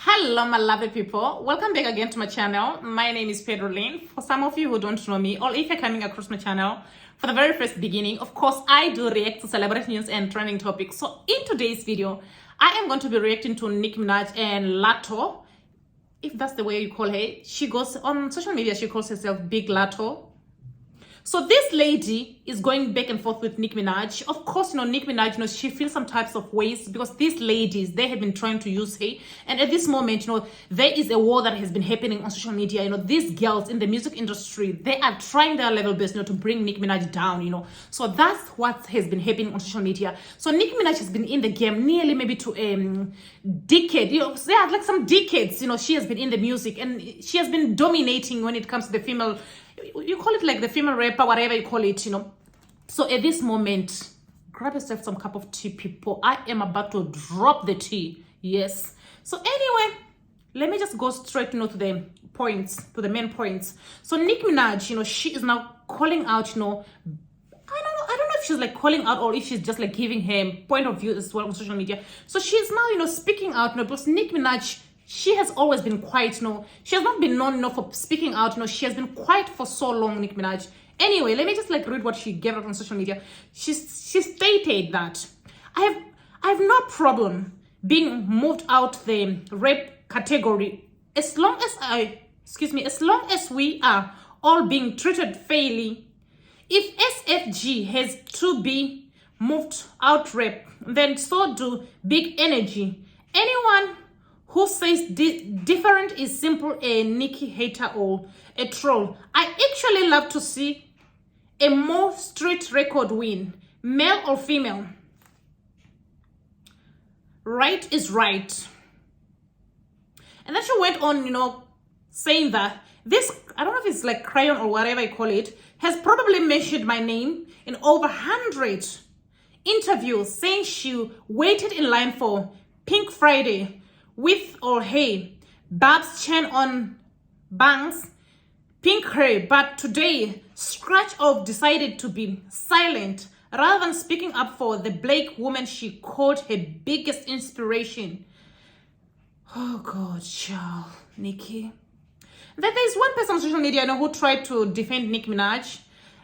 Hello my lovely people, welcome back again to my channel. My name is Pedroline. For some of you who don't know me, or if you're coming across my channel for the very first beginning, of course I do react to celebrity news and trending topics. So in today's video I am going to be reacting to Nicki Minaj and Latto, if that's the way you call her. She goes on social media, she calls herself Big Latto. So this lady is going back and forth with Nicki Minaj. Of course, Nicki Minaj, she feels some types of ways because these ladies, they have been trying to use her. And at this moment, there is a war that has been happening on social media. These girls in the music industry, they are trying their level best, to bring Nicki Minaj down, So that's what has been happening on social media. So Nicki Minaj has been in the game nearly maybe to a decade. Yeah, like some decades, she has been in the music and she has been dominating when it comes to the female, you call it like the female rapper, whatever you call it, So at this moment, grab yourself some cup of tea, people. I am about to drop the tea. Yes. So anyway, let me just go straight, to the points, to the main points. So Nicki Minaj, she is now calling out, I don't know if she's like calling out or if she's just like giving her point of view as well on social media. So she's now, speaking out, because Nicki Minaj, she has always been quiet, she has not been known enough for speaking out, she has been quiet for so long, Nicki Minaj. Anyway, let me just like read what she gave out on social media. She stated that I have no problem being moved out the rape category as long as we are all being treated fairly. If SFG has to be moved out rape, then so do Big Energy. Anyone who says different is simple a Nicki hater or a troll. I actually love to see a more street record win, male or female. Right is right. And then she went on, saying that this, I don't know if it's like crayon or whatever you call it, has probably mentioned my name in over 100 interviews, saying she waited in line for Pink Friday with or hey, Babs Chen on bangs, pink hair, but today Scratch Off decided to be silent rather than speaking up for the Blake woman she called her biggest inspiration. Oh God, child, Nicki. Then there's one person on social media who tried to defend Nicki Minaj,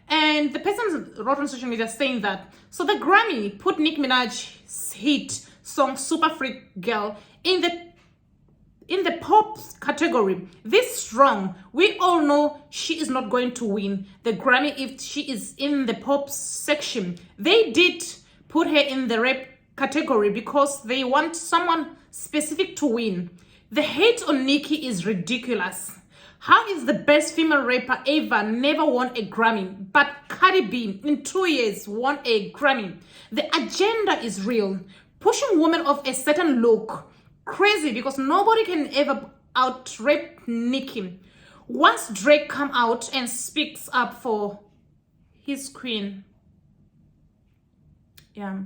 and the person wrote on social media saying that, so the Grammy put Nicki Minaj's hit song Super Freak Girl in the pop category. This is wrong. We all know she is not going to win the Grammy if she is in the pop section. They did put her in the rap category because they want someone specific to win. The hate on Nicki is ridiculous. How is the best female rapper ever never won a Grammy, but Cardi B in 2 years won a Grammy? The agenda is real. Pushing women of a certain look. Crazy, because nobody can ever out-rape Nicki. Once Drake come out and speaks up for his queen. Yeah.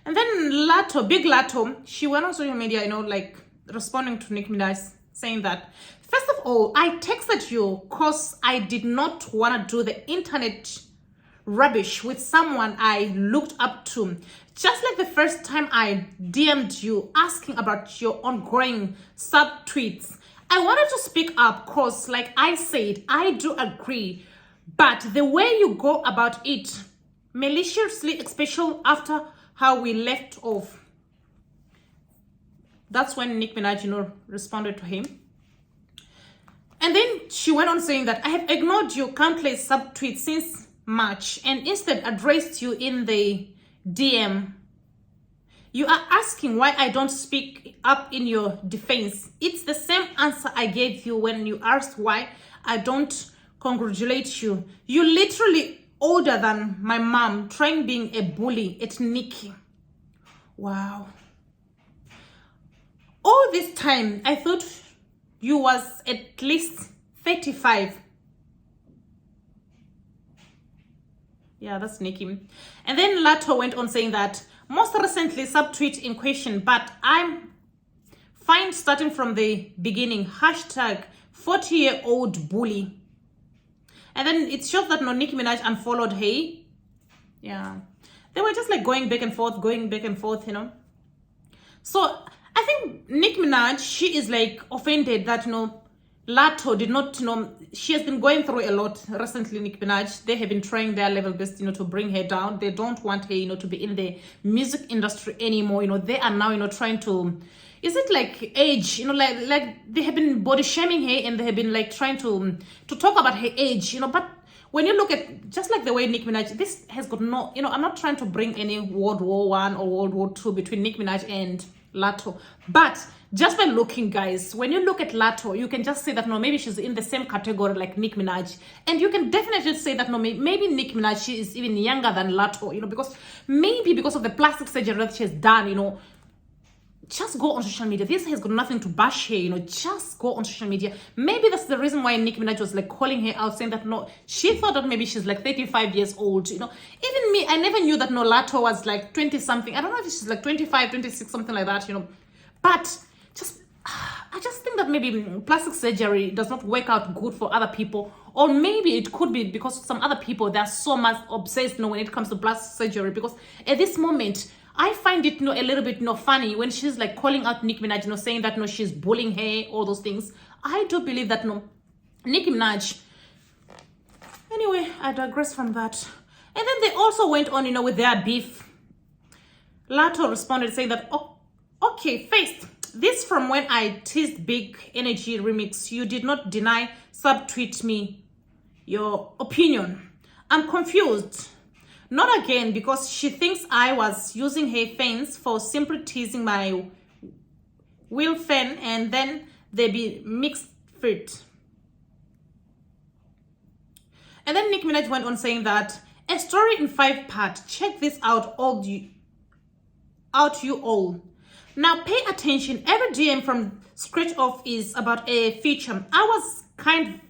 And then Latto, Big Latto, she went on social media, like responding to Nicki Minaj, saying that, first of all, I texted you because I did not want to do the internet rubbish with someone I looked up to. Just like the first time I DM'd you asking about your ongoing sub-tweets. I wanted to speak up because, like I said, I do agree. But the way you go about it, maliciously, especially after how we left off. That's when Nicki Minaj, responded to him. And then she went on saying that I have ignored your countless sub-tweets since March and instead addressed you in the DM. You are asking why I don't speak up in your defense. It's the same answer I gave you when you asked why I don't congratulate you. You literally older than my mom trying being a bully at Nicki. Wow. All this time I thought you was at least 35. Yeah, that's Nicki. And then Latto went on saying that, most recently subtweet in question, but I'm fine starting from the beginning. Hashtag 40-year-old bully. And then it shows that Nicki Minaj unfollowed her. Yeah. They were just like going back and forth, So I I think Nicki Minaj, she is like offended that, Latto did not, she has been going through a lot recently. Nicki Minaj, they have been trying their level best, to bring her down. They don't want her, to be in the music industry anymore. They are now, trying to, is it like age, like they have been body shaming her, and they have been like trying to talk about her age, but when you look at, just like the way Nicki Minaj, this has got no, I'm not trying to bring any World War I or World War II between Nicki Minaj and Latto, but just by looking, guys, when you look at Latto, you can just say that, no, maybe she's in the same category like Nicki Minaj. And you can definitely say that, no, maybe Nicki Minaj, she is even younger than Latto, because maybe because of the plastic surgery that she has done, just go on social media. This has got nothing to bash her, just go on social media. Maybe that's the reason why Nicki Minaj was like calling her out, saying that, no, she thought that maybe she's like 35 years old, Even me, I never knew that, no, Latto was like 20 something. I don't know if she's like 25, 26, something like that, But I just think that maybe plastic surgery does not work out good for other people, or maybe it could be because some other people, they're so much obsessed, when it comes to plastic surgery. Because at this moment, I find it, a little bit, funny when she's like calling out Nicki Minaj, saying that, she's bullying her, all those things. I do believe that, Nicki Minaj. Anyway, I digress from that. And then they also went on, with their beef. Latto responded saying that, oh, okay, first, this from when I teased Big Energy remix. You did not deny, subtweet me your opinion. I'm confused. Not again, because she thinks I was using her fans for simply teasing my Will fan, and then they be mixed fruit. And then Nicki Minaj went on saying that, a story in 5 parts. Check this out, you all. Now pay attention. Every DM from Scratch Off is about a feature. I was kind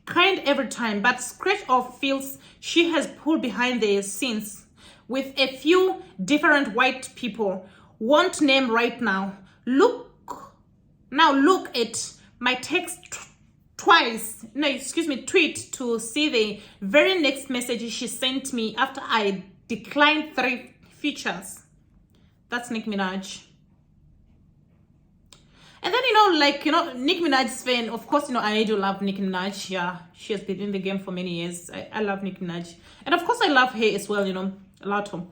every time, but Scratch Off feels she has pulled behind the scenes with a few different white people. Won't name right now. Look at my text tweet to see the very next message she sent me after I declined 3 features. That's Nicki Minaj. And then, Nicki Minaj's fan, of course, I do love Nicki Minaj. Yeah, she has been in the game for many years. I love Nicki Minaj. And of course, I love her as well, Latto.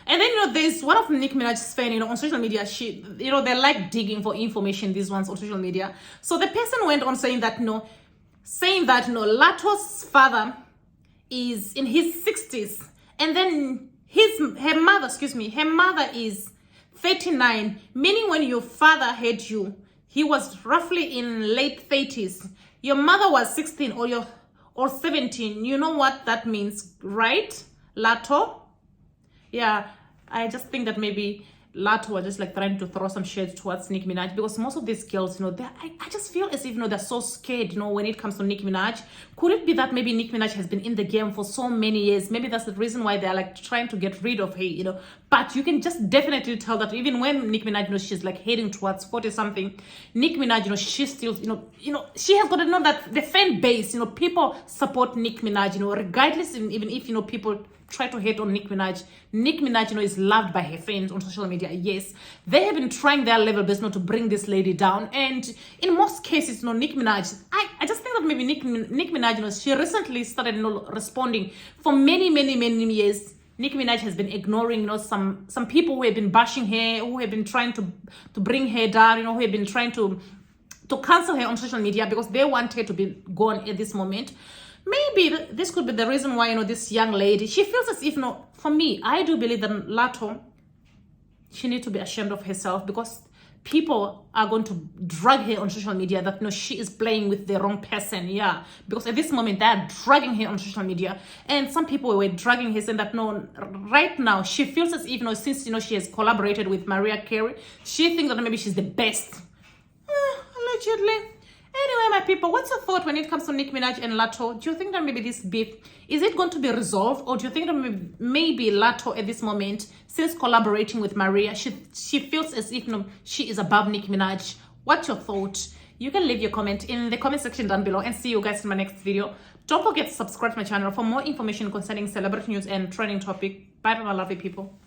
And then, there's one of Nicki Minaj's fan, on social media. She, they like digging for information, these ones on social media. So the person went on saying that, Latto's father is in his 60s. And then her mother is 39, meaning when your father had you, he was roughly in late 30s. Your mother was 16 or 17. You know what that means, right, Latto? Yeah, I just think that maybe Latto was just like trying to throw some shade towards Nicki Minaj, because most of these girls, I just feel as if, they're so scared, when it comes to Nicki Minaj. Could it be that maybe Nicki Minaj has been in the game for so many years? Maybe that's the reason why they're like trying to get rid of her, But you can just definitely tell that even when Nicki Minaj, she's like heading towards 40 something, Nicki Minaj, she still, she has got to know that the fan base, people support Nicki Minaj, regardless, even if, people try to hate on Nicki Minaj. Nicki Minaj, is loved by her fans on social media. Yes, they have been trying their level best not to bring this lady down. And in most cases, Nicki Minaj, I just think that maybe Nicki Minaj, she recently started, responding. For many, many, many years, Nicki Minaj has been ignoring, some people who have been bashing her, who have been trying to bring her down, who have been trying to cancel her on social media because they want her to be gone at this moment. Maybe this could be the reason why, this young lady, she feels as if, for me, I do believe that Latto, she needs to be ashamed of herself, because people are going to drag her on social media that, she is playing with the wrong person. Yeah, because at this moment, they're dragging her on social media. And some people were dragging her, saying that, right now, she feels as if, since, she has collaborated with Mariah Carey, she thinks that maybe she's the best. Allegedly. Anyway, my people, what's your thought when it comes to Nicki Minaj and Latto? Do you think that maybe this beef, is it going to be resolved? Or do you think that maybe Latto at this moment, since collaborating with Maria, she feels as if she is above Nicki Minaj? What's your thought? You can leave your comment in the comment section down below, and see you guys in my next video. Don't forget to subscribe to my channel for more information concerning celebrity news and trending topic. Bye, my lovely people.